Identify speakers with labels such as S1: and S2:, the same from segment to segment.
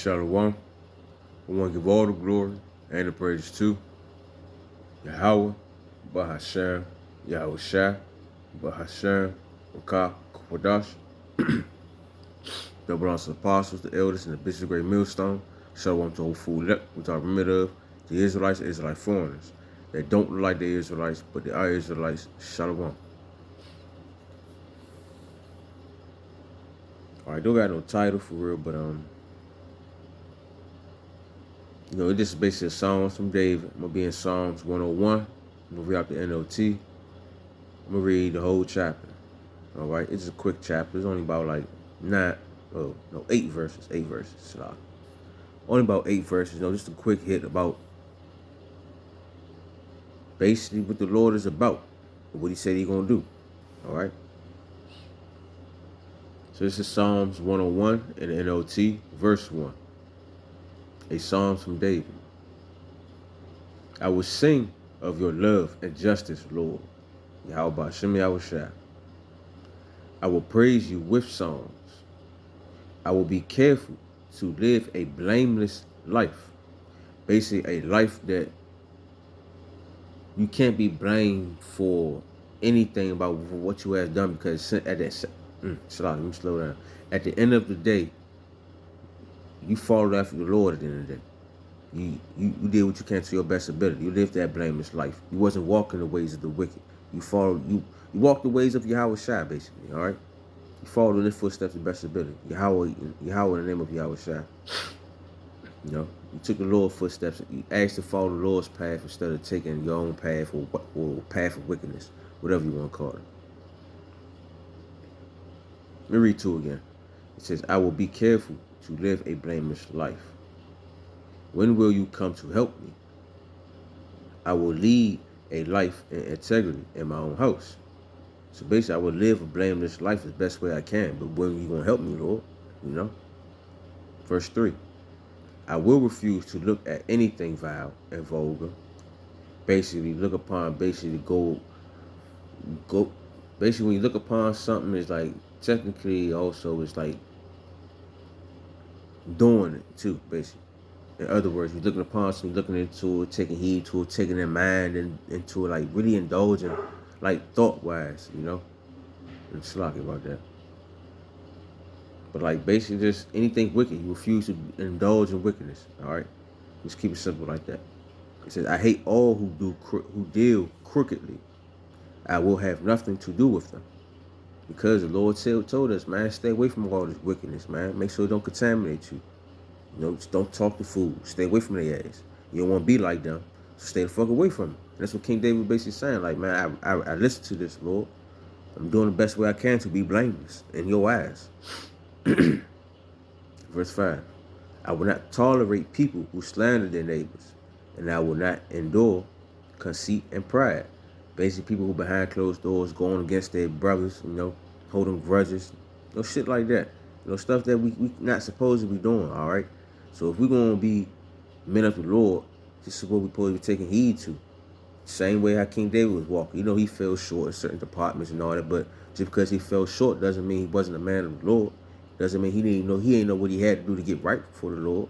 S1: Shalom. I want to give all the glory and the praise to Yahweh, Bahashem, Yahweh Shah, Bahashem, Wakah, Kwadash, the bronze apostles, the elders, and the bishops of Great Millstone. Shalom to whole food which are remit of the Israelites, Israelite foreigners. They don't look like the Israelites, but they are Israelites. Shalom. Alright, don't got no title for real, but it just is basically a Psalms from David. I'm gonna be in Psalms 101. I'm gonna read out the NLT. I'm gonna read the whole chapter. Alright, it's a quick chapter. It's only about like 8 verses. 8 verses. Only about 8 verses. Just a quick hit about basically what the Lord is about. What he said he's gonna do. Alright. So this is Psalms 101 in the NLT, verse 1. A Psalms from David. I will sing of your love and justice, Lord. Yahweh Ba'ashem Yahweh Shah. I will praise you with songs. I will be careful to live a blameless life. Basically, a life that you can't be blamed for anything about what you have done, because at that, let me slow down. At the end of the day, you followed after the Lord at the end of the day. You did what you can to your best ability. You lived that blameless life. You wasn't walking the ways of the wicked. You walked the ways of Yahweh Shai, basically, all right? You followed in his footsteps to best ability. Yahweh in the name of Yahweh Shai. You took the Lord's footsteps. You asked to follow the Lord's path instead of taking your own path or path of wickedness, whatever you want to call it. Let me read 2 again. It says, I will be careful to live a blameless life. When will you come to help me? I will lead a life in integrity in my own house. So basically, I will live a blameless life the best way I can. But when are you going to help me, Lord? Verse 3. I will refuse to look at anything vile and vulgar. Basically, look upon, basically when you look upon something, it's like, technically also, it's like doing it too, basically. In other words, you're looking upon something, looking into it, taking heed to it, taking in mind and into it, like really indulging, like thought-wise, I'm sloppy about that. But like basically just anything wicked, you refuse to indulge in wickedness, all right? Just keep it simple like that. It says, I hate all who deal crookedly. I will have nothing to do with them. Because the Lord told us, man, stay away from all this wickedness, man. Make sure it don't contaminate you. Just don't talk to fools. Stay away from their ass. You don't want to be like them. So stay the fuck away from them. That's what King David basically saying. Like, man, I listen to this, Lord. I'm doing the best way I can to be blameless in your eyes. Verse 5. I will not tolerate people who slander their neighbors, and I will not endure conceit and pride. Basically, people who behind closed doors going against their brothers, holding grudges, shit like that. Stuff that we not supposed to be doing, all right? So if we're going to be men of the Lord, this is what we're supposed to be taking heed to. Same way how King David was walking. He fell short in certain departments and all that, but just because he fell short doesn't mean he wasn't a man of the Lord. Doesn't mean he ain't know what he had to do to get right before the Lord.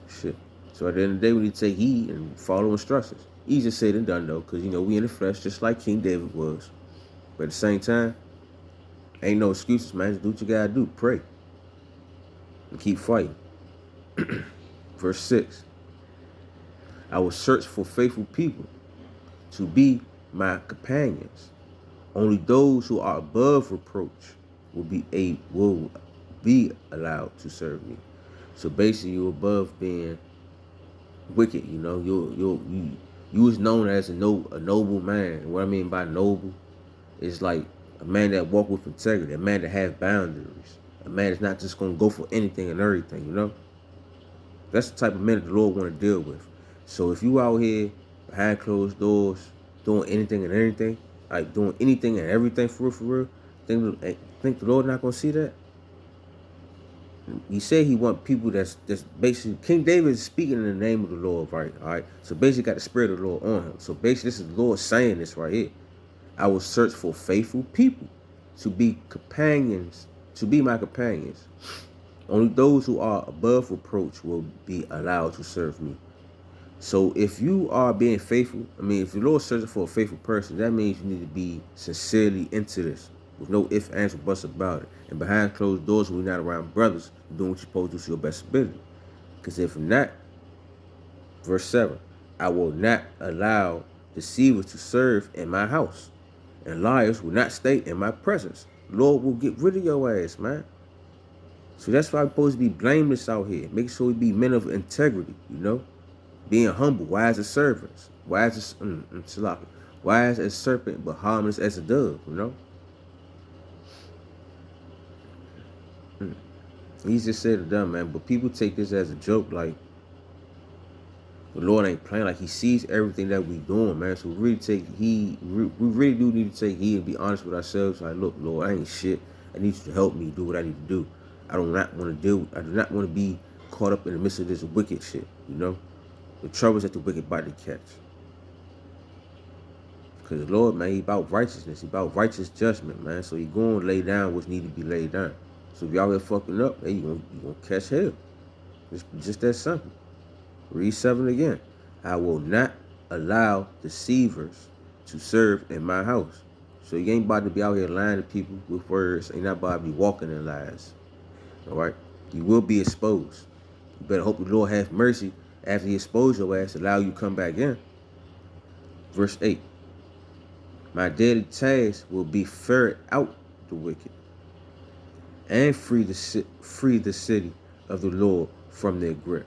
S1: Shit. So at the end of the day, we need to take heed and follow instructions. Easier said than done, though, because, we in the flesh just like King David was. But at the same time, ain't no excuses, man. Just do what you gotta do. Pray. And keep fighting. Verse 6. I will search for faithful people to be my companions. Only those who are above reproach will be allowed to serve me. So basically, you're above being wicked. You was known as a noble man. And what I mean by noble is like a man that walk with integrity, a man that has boundaries, a man that's not just gonna go for anything and everything. That's the type of man that the Lord want to deal with. So if you out here behind closed doors doing anything and everything, like doing anything and everything for real, think the Lord not gonna see that? He said he want people that's basically, King David is speaking in the name of the Lord, right? All right. So basically got the spirit of the Lord on him. So basically this is the Lord saying this right here. I will search for faithful people to be companions, to be my companions. Only those who are above reproach will be allowed to serve me. So if you are being faithful, if the Lord's searching for a faithful person, that means you need to be sincerely into this, with no ifs, ands, or buts about it. And behind closed doors, when you're not around brothers, you're doing what you're supposed to do to your best ability. Because if not, verse 7, I will not allow deceivers to serve in my house, and liars will not stay in my presence. Lord will get rid of your ass, man. So that's why we're supposed to be blameless out here. Make sure we be men of integrity, being humble, wise as servants, wise as serpent, but harmless as a dove. He just said it done, man. But people take this as a joke, like the Lord ain't playing. Like he sees everything that we doing, man. So we really take heed. We really do need to take heed and be honest with ourselves. Like, look, Lord, I ain't shit. I need you to help me do what I need to do. I do not want to be caught up in the midst of this wicked shit. The troubles that the wicked about to catch. Because the Lord, man, he about righteousness. He about righteous judgment, man. So he going to lay down what's needed to be laid down. So if y'all here fucking up, hey, you gonna catch hell. Just that simple. Read 7 again. I will not allow deceivers to serve in my house. So you ain't about to be out here lying to people with words. Ain't not about to be walking in lies. All right? You will be exposed. You better hope the Lord have mercy after he expose your ass, allow you to come back in. Verse 8. My daily task will be ferret out the wicked and free the city of the Lord from their grip.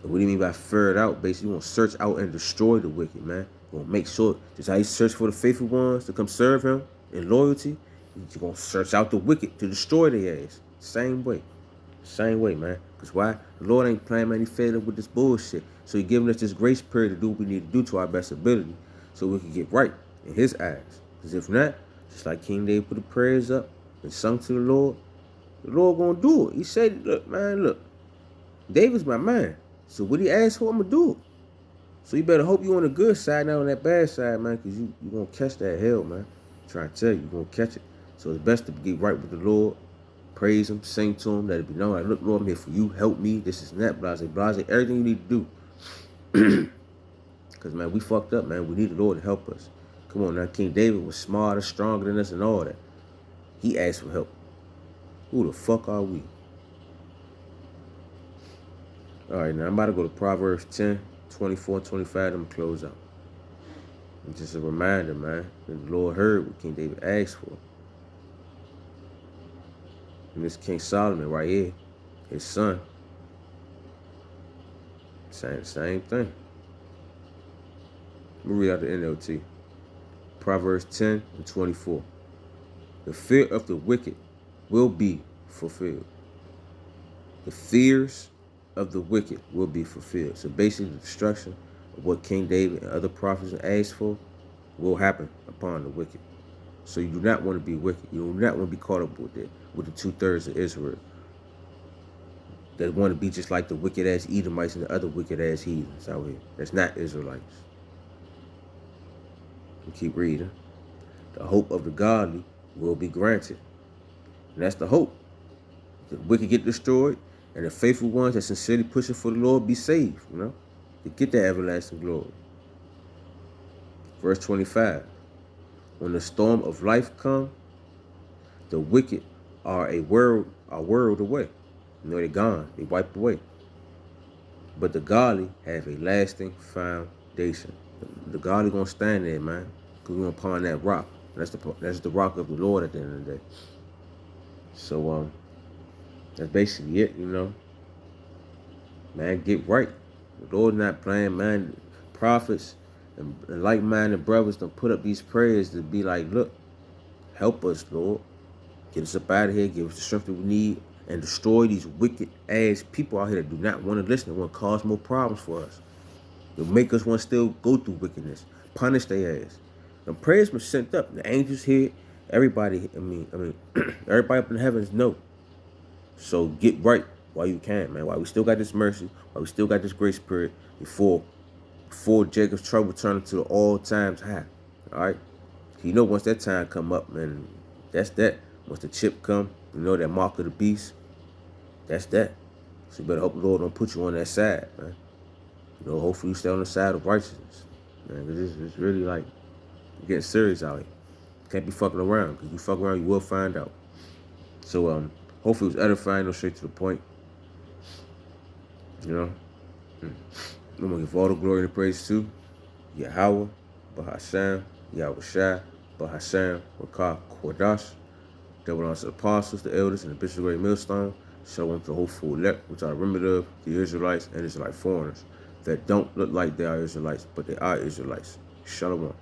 S1: And what do you mean by ferret out? Basically, you want to search out and destroy the wicked, man. You want to make sure, just how you search for the faithful ones to come serve him in loyalty, you're going to search out the wicked to destroy their ass. Same way, man. Because why? The Lord ain't playing, man. He fed up with this bullshit. So he giving us this grace period to do what we need to do to our best ability so we can get right in his eyes. Because if not, just like King David put the prayers up and sung to the Lord going to do it. He said, look, David's my man. So what he asked for, I'm going to do it. So you better hope you on the good side, not on that bad side, man, because you going to catch that hell, man. I'm trying to tell you, you're going to catch it. So it's best to get right with the Lord, praise him, sing to him, let it be known. Like, look, Lord, I'm here for you. Help me. This is that, blase, everything you need to do. Because, man, we fucked up, man. We need the Lord to help us. Come on now, King David was smarter, stronger than us and all that. He asked for help. Who the fuck are we? All right, now I'm about to go to Proverbs 10, 24, 25. I'm going to close out. And just a reminder, man, that the Lord heard what King David asked for. And this King Solomon right here, his son, saying the same thing. Let me read out the NLT. Proverbs 10 and 24. The fear of the wicked will be fulfilled. The fears of the wicked will be fulfilled. So basically the destruction of what King David and other prophets asked for will happen upon the wicked. So you do not want to be wicked. You do not want to be caught up with it, with the 2/3 of Israel that want to be just like the wicked ass Edomites and the other wicked ass heathens out here. That's not Israelites. We keep reading. The hope of the godly will be granted. And that's the hope. The wicked get destroyed, and the faithful ones that sincerely pushing for the Lord be saved, to get that everlasting glory. Verse 25. When the storm of life come, the wicked are a world away. They're gone. They wiped away. But the godly have a lasting foundation. The godly gonna stand there, man, because we're upon that rock. That's the rock of the Lord at the end of the day. So that's basically it, Man, get right. The Lord not playing, man. Prophets and like-minded brothers don't put up these prayers to be like, look, help us, Lord. Get us up out of here, give us the strength that we need, and destroy these wicked ass people out here that do not want to listen, that want to cause more problems for us. They'll make us want to still go through wickedness, punish their ass. The prayers were sent up. The angels here, everybody, everybody up in the heavens know. So get right while you can, man. While we still got this mercy, while we still got this grace period before Jacob's trouble turned into the all times high. All right? Once that time come up, man, that's that. Once the chip come, that mark of the beast, That's that. So you better hope the Lord don't put you on that side, man. You know, hopefully you stay on the side of righteousness, man. Cause it's really like getting serious out here. Can't be fucking around, because you fuck around, you will find out. So hopefully it was edifying, no straight to the point. You know, I'm gonna give all the glory and the praise to Yahweh, Bahasham, Yahweh Shai, Bahasham, Rakah, Kodash. That belongs to the apostles, the elders, and the bishop of Great Millstone. Shalom to the whole full elect, which are remembered of the Israelites and Israelite foreigners that don't look like they are Israelites, but they are Israelites. Shalom.